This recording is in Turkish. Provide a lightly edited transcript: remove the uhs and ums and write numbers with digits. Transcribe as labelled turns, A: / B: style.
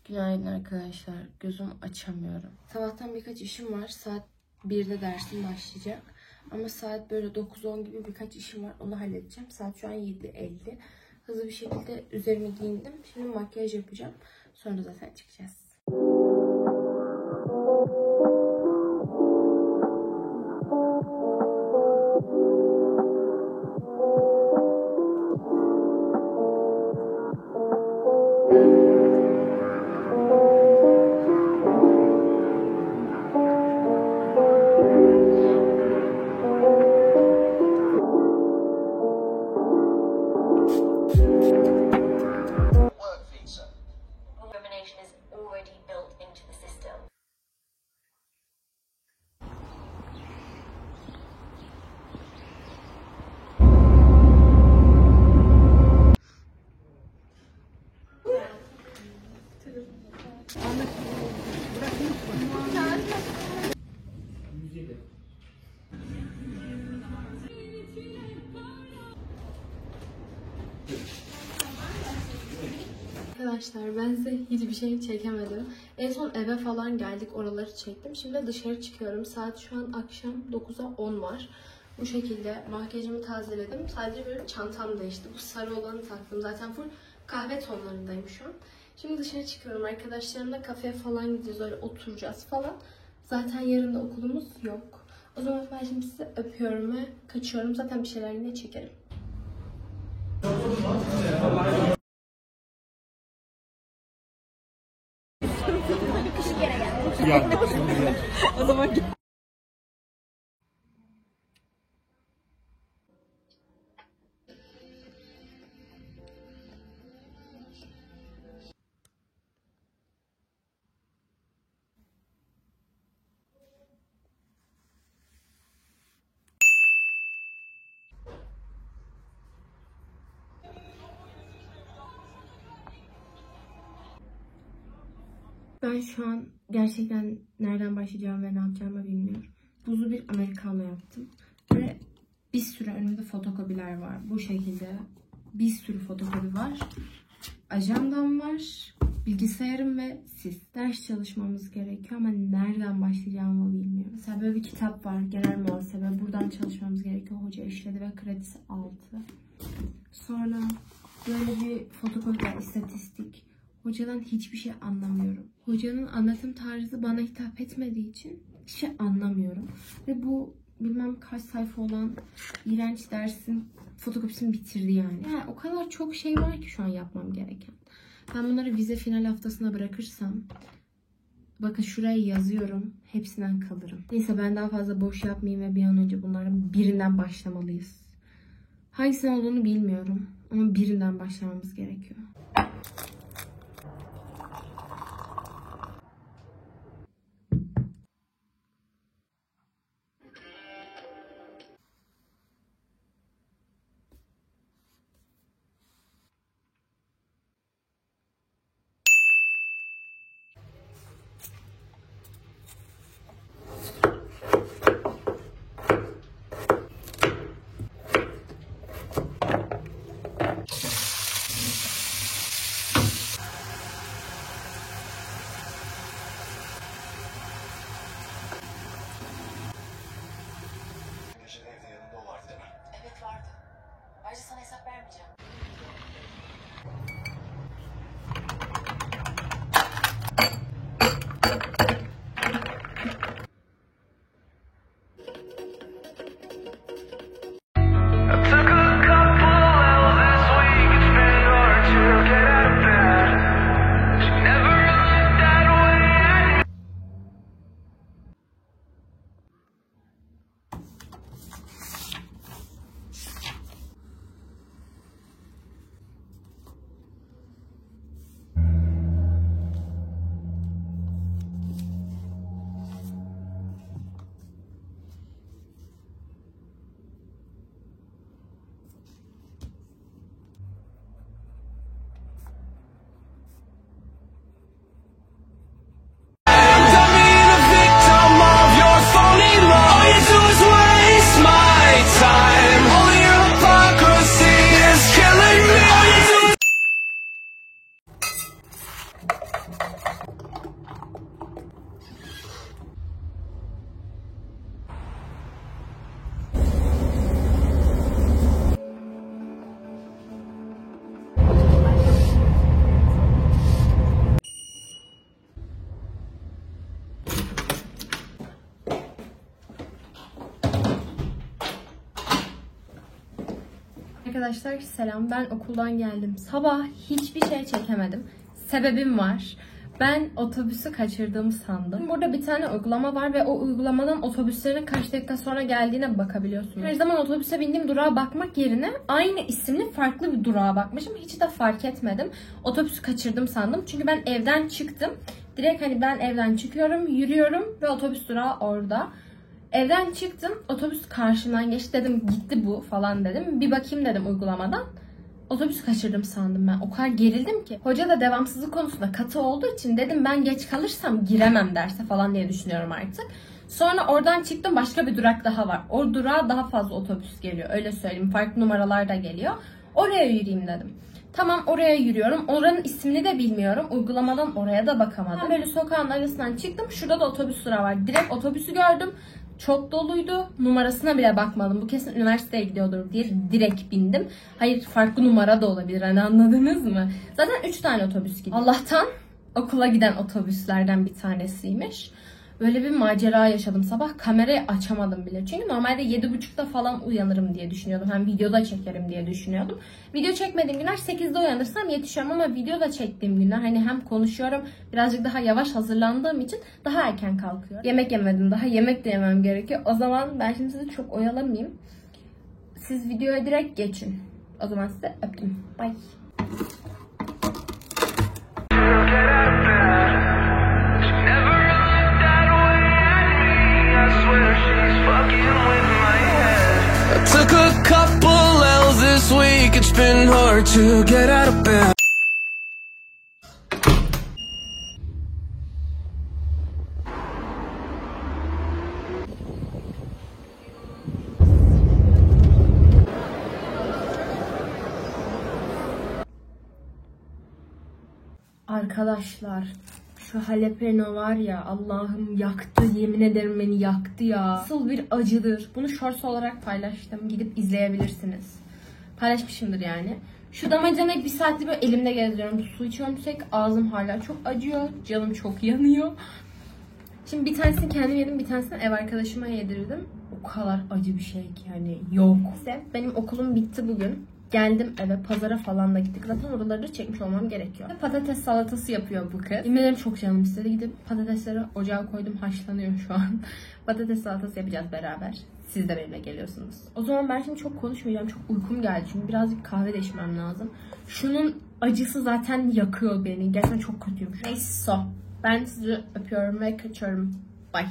A: Günaydın arkadaşlar. Gözüm açamıyorum. Sabahtan birkaç işim var. Saat 1'de dersim başlayacak. Ama saat böyle 9-10 gibi birkaç işim var. Onu halledeceğim. Saat şu an 7:50. Hızlı bir şekilde üzerimi giyindim. Şimdi makyaj yapacağım. Sonra zaten çıkacağız. Arkadaşlar ben size hiçbir şey çekemedim. En son eve falan geldik, oraları çektim. Şimdi dışarı çıkıyorum. Saat şu an akşam 9'a 10 var. Bu şekilde makyajımı tazeledim. Sadece böyle çantam değişti. Bu sarı olanı taktım. Zaten full kahve tonlarındayım şu an. Şimdi dışarı çıkıyorum. Arkadaşlarımla kafeye falan gideceğiz. Öyle oturacağız falan. Zaten yarın da okulumuz yok. O zaman ben şimdi sizi öpüyorum ve kaçıyorum. Zaten bir şeyler yine çekerim.
B: O zaman
A: Ben şu an gerçekten nereden başlayacağımı ve ne yapacağımı bilmiyorum. Buzlu bir americano yaptım. Ve bir sürü önümde fotokopiler var. Bu şekilde bir sürü fotokopi var. Ajandam var. Bilgisayarım ve siz. Ders çalışmamız gerekiyor ama nereden başlayacağımı bilmiyorum. Mesela böyle bir kitap var. Genel muhasebe. Buradan çalışmamız gerekiyor. Hoca işledi ve kredisi 6. Sonra böyle bir fotokopi var. İstatistik. Hocadan hiçbir şey anlamıyorum. Hocanın anlatım tarzı bana hitap etmediği için hiçbir şey anlamıyorum. Ve bu bilmem kaç sayfa olan iğrenç dersin fotokopisini bitirdi yani. Yani o kadar çok şey var ki şu an yapmam gereken. Ben bunları vize final haftasına bırakırsam, bakın şuraya yazıyorum, hepsinden kalırım. Neyse ben daha fazla boş yapmayayım ve bir an önce bunların birinden başlamalıyız. Hangisinin olduğunu bilmiyorum ama birinden başlamamız gerekiyor. Arkadaşlar selam, ben okuldan geldim. Sabah hiçbir şey çekemedim. Sebebim var. Ben otobüsü kaçırdığımı sandım. Burada bir tane uygulama var ve o uygulamadan otobüslerin kaç dakika sonra geldiğine bakabiliyorsunuz. Her zaman otobüse bindiğim durağa bakmak yerine aynı isimli farklı bir durağa bakmışım. Hiç de fark etmedim. Otobüsü kaçırdım sandım. Çünkü ben evden çıktım. Direkt hani ben evden çıkıyorum, yürüyorum ve otobüs durağı orada. Evden çıktım, otobüs karşımdan geçti, dedim gitti bu falan dedim. Bir bakayım dedim uygulamadan. Otobüsü kaçırdım sandım ben. O kadar gerildim ki. Hoca da devamsızlık konusunda katı olduğu için dedim ben geç kalırsam giremem derse falan diye düşünüyorum artık. Sonra oradan çıktım, başka bir durak daha var. O durağa daha fazla otobüs geliyor, öyle söyleyeyim. Farklı numaralar da geliyor. Oraya yürüyeyim dedim. Tamam, oraya yürüyorum. Oranın ismini de bilmiyorum. Uygulamadan oraya da bakamadım. Ben böyle sokağın arasından çıktım. Şurada da otobüs durağı var. Direkt otobüsü gördüm. Çok doluydu. Numarasına bile bakmadım. Bu kesin üniversiteye gidiyordur diye direkt bindim. Hayır, farklı numara da olabilir. Hani anladınız mı? Zaten 3 tane otobüs gidiyor. Allah'tan okula giden otobüslerden bir tanesiymiş. Böyle bir macera yaşadım sabah. Kamerayı açamadım bile. Çünkü normalde 7.30'da falan uyanırım diye düşünüyordum. Hem videoda çekerim diye düşünüyordum. Video çekmediğim günler 8'de uyanırsam yetişiyorum ama videoda çektiğim günler hani hem konuşuyorum, birazcık daha yavaş hazırlandığım için daha erken kalkıyorum. Yemek yemedim, daha yemek de yemem gerekiyor. O zaman ben şimdi sizi çok oyalamayayım. Siz videoya direkt geçin. O zaman size öptüm. Bye.
C: Took a couple L's this week, it's been hard to get out of bed.
A: Arkadaşlar şu jalapeno var ya, Allah'ım yaktı, yemin ederim beni yaktı ya. Nasıl bir acıdır. Bunu shorts olarak paylaştım. Gidip izleyebilirsiniz. Paylaşmışımdır yani. Şu damacanayı bir saattir böyle elimde gezdiriyorum. Su içiyorum sürekli. Ağzım hala çok acıyor. Canım çok yanıyor. Şimdi bir tanesini kendim yedim. Bir tanesini ev arkadaşıma yedirdim. O kadar acı bir şey ki yani yok. İşte benim okulum bitti bugün. Geldim eve, pazara falan da gittik. Zaten oraları da çekmiş olmam gerekiyor. Patates salatası yapıyor bu kız. Yemin çok canım istedi. Gidip patatesleri ocağa koydum, haşlanıyor şu an. Patates salatası yapacağız beraber. Siz de benimle geliyorsunuz. O zaman ben şimdi çok konuşmayacağım. Çok uykum geldi çünkü birazcık kahve de içmem lazım. Şunun acısı zaten yakıyor beni. Gerçekten çok kötüyüm. Neyse, ben sizi öpüyorum ve kaçıyorum. Bye.